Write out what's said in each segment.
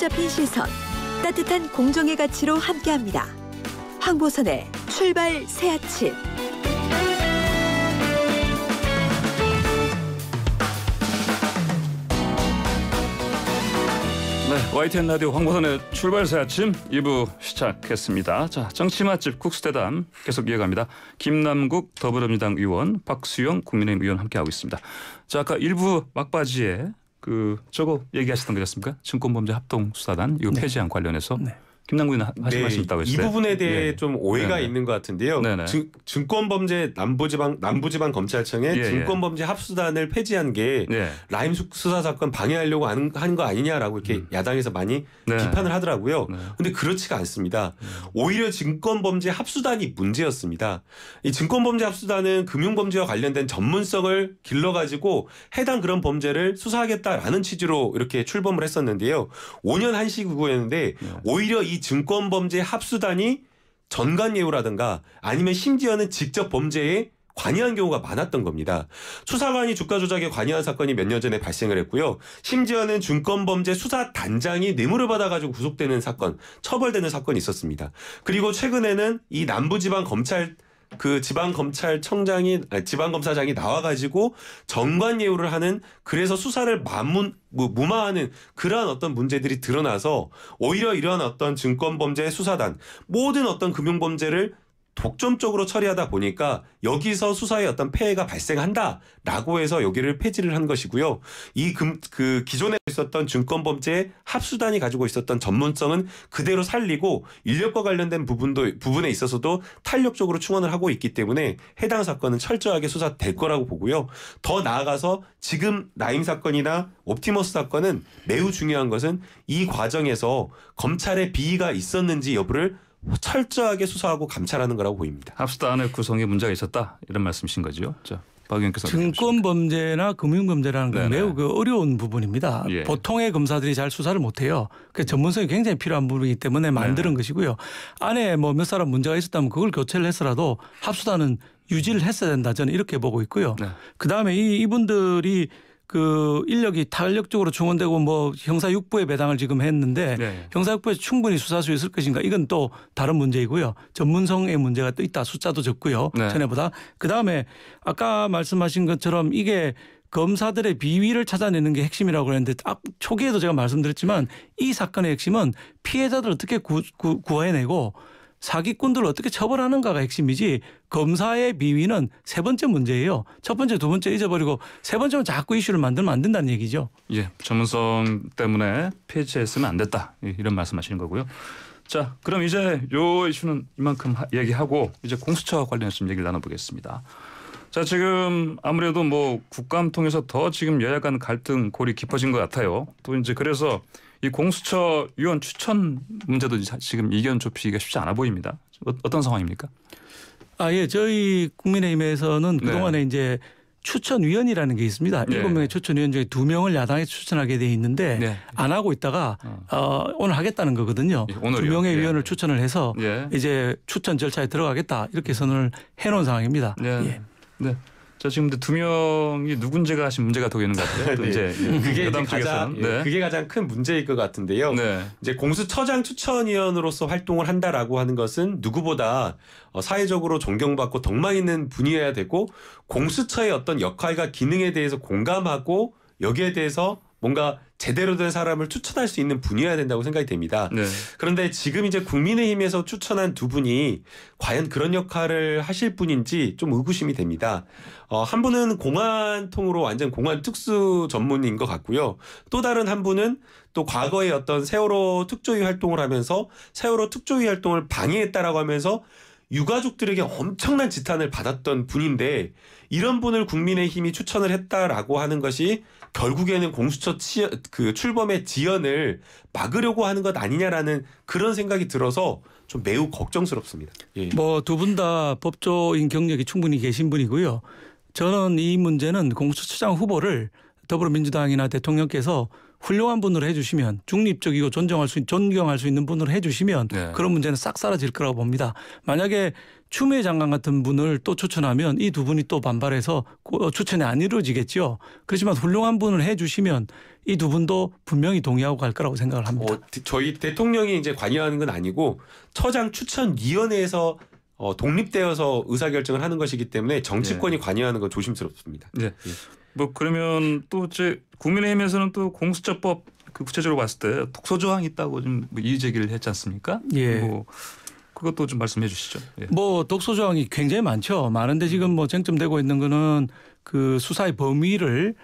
잡힌 시선, 따뜻한 공정의 가치로 함께합니다. 황보선의 출발 새아침. 네, YTN 라디오 황보선의 출발 새아침 2부 시작했습니다. 자, 정치 맛집 국수대담 계속 이어갑니다. 김남국 더불어민주당 의원, 박수영 국민의힘 의원 함께하고 있습니다. 자, 아까 1부 막바지에 저거 얘기하셨던 거 같습니까? 증권범죄합동수사단 이거 폐지안 관련해서. 네. 김남국 의원 하신 말씀 있다고 했어요. 이 부분에 대해 좀 오해가 네네. 있는 것 같은데요. 증권범죄 남부지방 검찰청의 증권범죄 합수단을 폐지한 게 라임 수사 사건 방해하려고 한 거 아니냐라고 이렇게 야당에서 많이 비판을 하더라고요. 그런데 그렇지가 않습니다. 오히려 증권범죄 합수단이 문제였습니다. 이 증권범죄 합수단은 금융범죄와 관련된 전문성을 길러가지고 해당 그런 범죄를 수사하겠다라는 취지로 이렇게 출범을 했었는데요. 5년 한시 구구였는데 오히려 이 증권범죄 합수단이 전관예우라든가 아니면 심지어는 직접 범죄에 관여한 경우가 많았던 겁니다. 수사관이 주가 조작에 관여한 사건이 몇 년 전에 발생을 했고요. 심지어는 증권범죄 수사단장이 뇌물을 받아가지고 구속되는 사건, 처벌되는 사건이 있었습니다. 그리고 최근에는 이 남부지방검찰 지방검사장이 나와가지고 정관예우를 하는, 그래서 수사를 무마하는 그러한 어떤 문제들이 드러나서 오히려 이러한 어떤 증권범죄 수사단, 모든 어떤 금융범죄를 독점적으로 처리하다 보니까 여기서 수사에 어떤 폐해가 발생한다라고 해서 여기를 폐지를 한 것이고요. 기존에 있었던 증권범죄 합수단이 가지고 있었던 전문성은 그대로 살리고 인력과 관련된 부분에 있어서도 탄력적으로 충원을 하고 있기 때문에 해당 사건은 철저하게 수사될 거라고 보고요. 더 나아가서 지금 라임 사건이나 옵티머스 사건은 매우 중요한 것은 이 과정에서 검찰의 비위가 있었는지 여부를 철저하게 수사하고 감찰하는 거라고 보입니다. 합수단의 구성에 문제가 있었다 이런 말씀이신 거죠. 자, 박 의원께서. 증권범죄나 금융범죄라는 건 매우 어려운 부분입니다. 예. 보통의 검사들이 잘 수사를 못해요. 그 전문성이 굉장히 필요한 부분이기 때문에 만드는 것이고요. 안에 몇 사람 문제가 있었다면 그걸 교체를 했어라도 합수단은 유지를 했어야 된다. 저는 이렇게 보고 있고요. 그다음에 이분들이 인력이 탄력적으로 충원되고 형사 6부에 배당을 지금 했는데 형사 6부에서 충분히 수사할 수 있을 것인가, 이건 또 다른 문제이고요. 전문성의 문제가 또 있다. 숫자도 적고요. 전에보다. 그다음에 아까 말씀하신 것처럼 이게 검사들의 비위를 찾아내는 게 핵심이라고 그랬는데 초기에도 제가 말씀드렸지만 이 사건의 핵심은 피해자들을 어떻게 구해내고 사기꾼들을 어떻게 처벌하는가가 핵심이지, 검사의 비위는 세 번째 문제예요. 첫 번째, 두 번째 잊어버리고 세 번째는 자꾸 이슈를 만들면 안 된다는 얘기죠. 예, 전문성 때문에 폐지했으면 안 됐다 이런 말씀하시는 거고요. 자, 그럼 이제 요 이슈는 이만큼 얘기하고 이제 공수처와 관련해서 좀 얘기를 나눠보겠습니다. 자, 지금 아무래도 국감 통해서 더 지금 여야 간 갈등 골이 깊어진 것 같아요. 또 이제 그래서 이 공수처 위원 추천 문제도 지금 이견 좁히기가 쉽지 않아 보입니다. 어떤 상황입니까? 예, 저희 국민의힘에서는 그동안에 이제 추천위원이라는 게 있습니다. 7명의 추천위원 중에 2명을 야당에서 추천하게 돼 있는데 안 하고 있다가 오늘 하겠다는 거거든요. 2명의 위원을 추천을 해서 이제 추천 절차에 들어가겠다, 이렇게 선언을 해놓은 상황입니다. 네. 자, 지금 2명이 누군지가 하신 문제가 더 있는 것 같아요. 그게 가장 큰 문제일 것 같은데요. 이제 공수처장 추천위원으로서 활동을 한다라고 하는 것은 누구보다 사회적으로 존경받고 덕망 있는 분이어야 되고, 공수처의 어떤 역할과 기능에 대해서 공감하고 여기에 대해서 뭔가 제대로 된 사람을 추천할 수 있는 분이어야 된다고 생각이 됩니다. 그런데 지금 이제 국민의힘에서 추천한 두 분이 과연 그런 역할을 하실 분인지 좀 의구심이 됩니다. 한 분은 공안통으로 완전 공안 특수 전문인 것 같고요. 또 다른 한 분은 또 과거에 어떤 세월호 특조위 활동을 하면서 세월호 특조위 활동을 방해했다라고 하면서 유가족들에게 엄청난 지탄을 받았던 분인데, 이런 분을 국민의힘이 추천을 했다라고 하는 것이 결국에는 공수처 출범의 지연을 막으려고 하는 것 아니냐라는 그런 생각이 들어서 좀 매우 걱정스럽습니다. 두 분 다 법조인 경력이 충분히 계신 분이고요. 저는 이 문제는 공수처장 후보를 더불어민주당이나 대통령께서 훌륭한 분으로 해주시면 중립적이고 존경할 수 있는 분으로 해주시면 네. 그런 문제는 싹 사라질 거라고 봅니다. 만약에 추미애 장관 같은 분을 또 추천하면 이 두 분이 또 반발해서 추천이 안 이루어지겠죠. 그렇지만 훌륭한 분을 해주시면 이 두 분도 분명히 동의하고 갈 거라고 생각을 합니다. 저희 대통령이 이제 관여하는 건 아니고 처장 추천위원회에서 독립되어서 의사결정을 하는 것이기 때문에 정치권이 네. 관여하는 건 조심스럽습니다. 네. 예. 뭐 그러면 또 이제 국민의힘에서는 또 공수처법 그 구체적으로 봤을 때 독소 조항이 있다고 좀 이의 제기를 했지 않습니까? 예. 뭐 그것도 좀 말씀해 주시죠. 예. 뭐 독소 조항이 굉장히 많죠. 많은데 지금 뭐 쟁점되고 있는 거는 그 수사의 범위를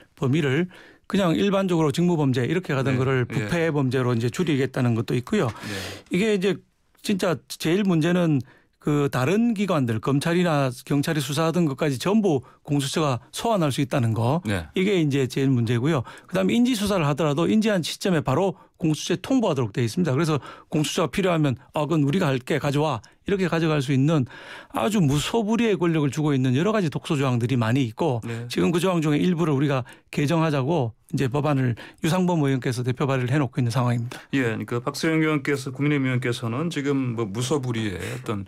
그냥 일반적으로 직무범죄 이렇게 가던 네. 거를 부패 범죄로 이제 줄이겠다는 것도 있고요. 네. 이게 이제 진짜 제일 문제는 그 다른 기관들 검찰이나 경찰이 수사하던 것까지 전부 공수처가 소환할 수 있다는 거. 네. 이게 이제 제일 문제고요. 그다음에 인지 수사를 하더라도 인지한 시점에 바로 공수처에 통보하도록 되어 있습니다. 그래서 공수처가 필요하면 그건 우리가 할게 가져와 이렇게 가져갈 수 있는 아주 무소불위의 권력을 주고 있는 여러 가지 독소 조항들이 많이 있고 네. 지금 그 조항 중에 일부를 우리가 개정하자고 이제 법안을 유상범 의원께서 대표 발의를 해놓고 있는 상황입니다. 예, 그러니까 박수영 의원께서 국민의힘 의원께서는 지금 뭐 무소불위의 어떤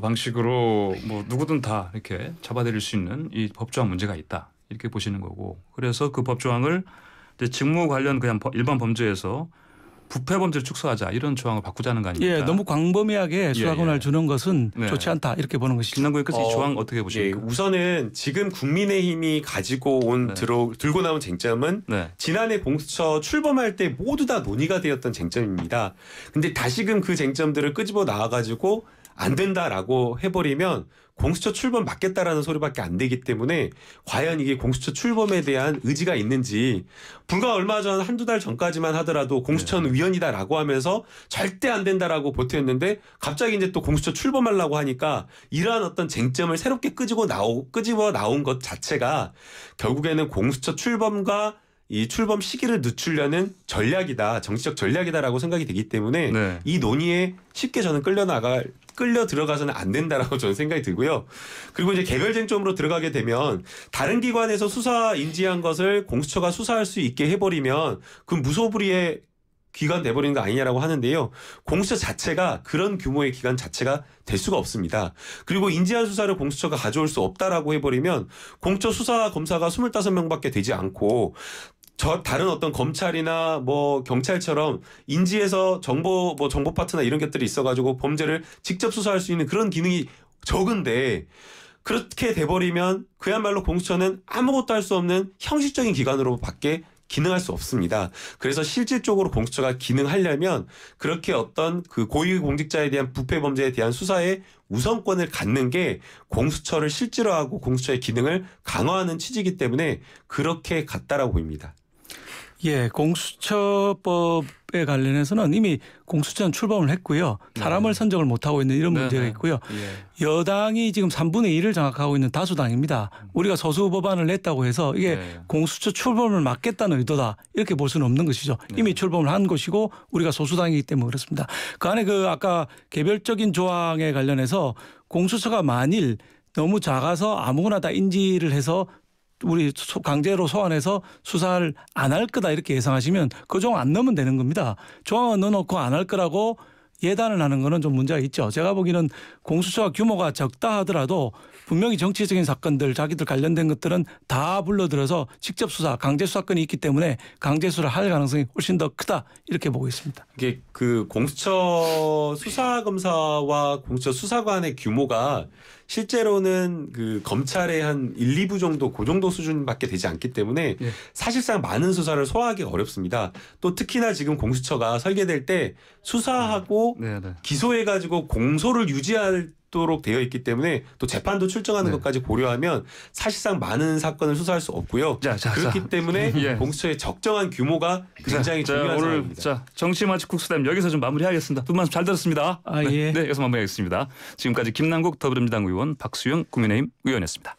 방식으로 뭐 누구든 다 이렇게 잡아들일 수 있는 이 법조항 문제가 있다 이렇게 보시는 거고 그래서 그 법조항을 이제 직무 관련 그냥 일반 범죄에서 부패 범죄를 축소하자 이런 조항을 바꾸자는 거 아닙니까? 예, 너무 광범위하게 수사권을 주는 것은 네. 좋지 않다 이렇게 보는 것이죠. 김남국 의원께서 이 조항 어떻게 보십니까? 예, 우선은 지금 국민의힘이 가지고 온 네. 들고 나온 쟁점은 네. 지난해 공수처 출범할 때 모두 다 논의가 되었던 쟁점입니다. 근데 다시금 그 쟁점들을 끄집어 나와가지고 안 된다라고 해버리면 공수처 출범 막겠다라는 소리밖에 안 되기 때문에 과연 이게 공수처 출범에 대한 의지가 있는지 불과 얼마 전 한두 달 전까지만 하더라도 공수처는 위헌이다라고 하면서 절대 안 된다라고 보태었는데 갑자기 이제 또 공수처 출범하려고 하니까 이러한 어떤 쟁점을 새롭게 끄집어 나온 것 자체가 결국에는 공수처 출범과 이 출범 시기를 늦추려는 전략이다. 정치적 전략이다라고 생각이 되기 때문에 네. 이 논의에 쉽게 저는 끌려 들어가서는 안 된다라고 저는 생각이 들고요. 그리고 이제 개별 쟁점으로 들어가게 되면 다른 기관에서 수사 인지한 것을 공수처가 수사할 수 있게 해버리면 그 무소불위의 기관 돼버리는 거 아니냐라고 하는데요. 공수처 자체가 그런 규모의 기관 자체가 될 수가 없습니다. 그리고 인지한 수사를 공수처가 가져올 수 없다라고 해버리면 공수처 수사 검사가 25명밖에 되지 않고 다른 어떤 검찰이나 뭐 경찰처럼 인지해서 정보 파트나 이런 것들이 있어가지고 범죄를 직접 수사할 수 있는 그런 기능이 적은데 그렇게 돼버리면 그야말로 공수처는 아무것도 할 수 없는 형식적인 기관으로밖에 기능할 수 없습니다. 그래서 실질적으로 공수처가 기능하려면 그렇게 어떤 그 고위공직자에 대한 부패 범죄에 대한 수사에 우선권을 갖는 게 공수처를 실질화하고 공수처의 기능을 강화하는 취지이기 때문에 그렇게 갔다라고 보입니다. 예, 공수처법에 관련해서는 이미 공수처는 출범을 했고요. 사람을 선정을 못하고 있는 이런 문제가 있고요. 예. 여당이 지금 3분의 1을 장악하고 있는 다수당입니다. 우리가 소수 법안을 냈다고 해서 이게 공수처 출범을 막겠다는 의도다 이렇게 볼 수는 없는 것이죠. 이미 출범을 한 것이고 우리가 소수당이기 때문에 그렇습니다. 그 안에 그 아까 개별적인 조항에 관련해서 공수처가 만일 너무 작아서 아무거나 다 인지를 해서 우리 강제로 소환해서 수사를 안 할 거다 이렇게 예상하시면 그 조항 안 넣으면 되는 겁니다. 조항을 넣어놓고 안 할 거라고 예단을 하는 거는 좀 문제가 있죠. 제가 보기에는 공수처가 규모가 적다 하더라도 분명히 정치적인 사건들 자기들 관련된 것들은 다 불러들여서 직접 수사 강제 수사권이 있기 때문에 강제 수사를 할 가능성이 훨씬 더 크다 이렇게 보고 있습니다. 이게 그 공수처 수사검사와 공수처 수사관의 규모가 실제로는 그 검찰의 한 1, 2부 정도 그 정도 수준밖에 되지 않기 때문에 사실상 많은 수사를 소화하기 어렵습니다. 또 특히나 지금 공수처가 설계될 때 수사하고 기소해가지고 공소를 유지하도록 되어 있기 때문에 또 재판도 출정하는 것까지 고려하면 사실상 많은 사건을 수사할 수 없고요. 그렇기 때문에 공수처의 적정한 규모가 굉장히 중요한 상황입니다. 자, 정치마치 국수담 여기서 좀 마무리하겠습니다. 두 분 말씀 잘 들었습니다. 예. 네, 여기서 마무리하겠습니다. 지금까지 김남국 더불어민주당 의원, 박수영 국민의힘 의원이었습니다.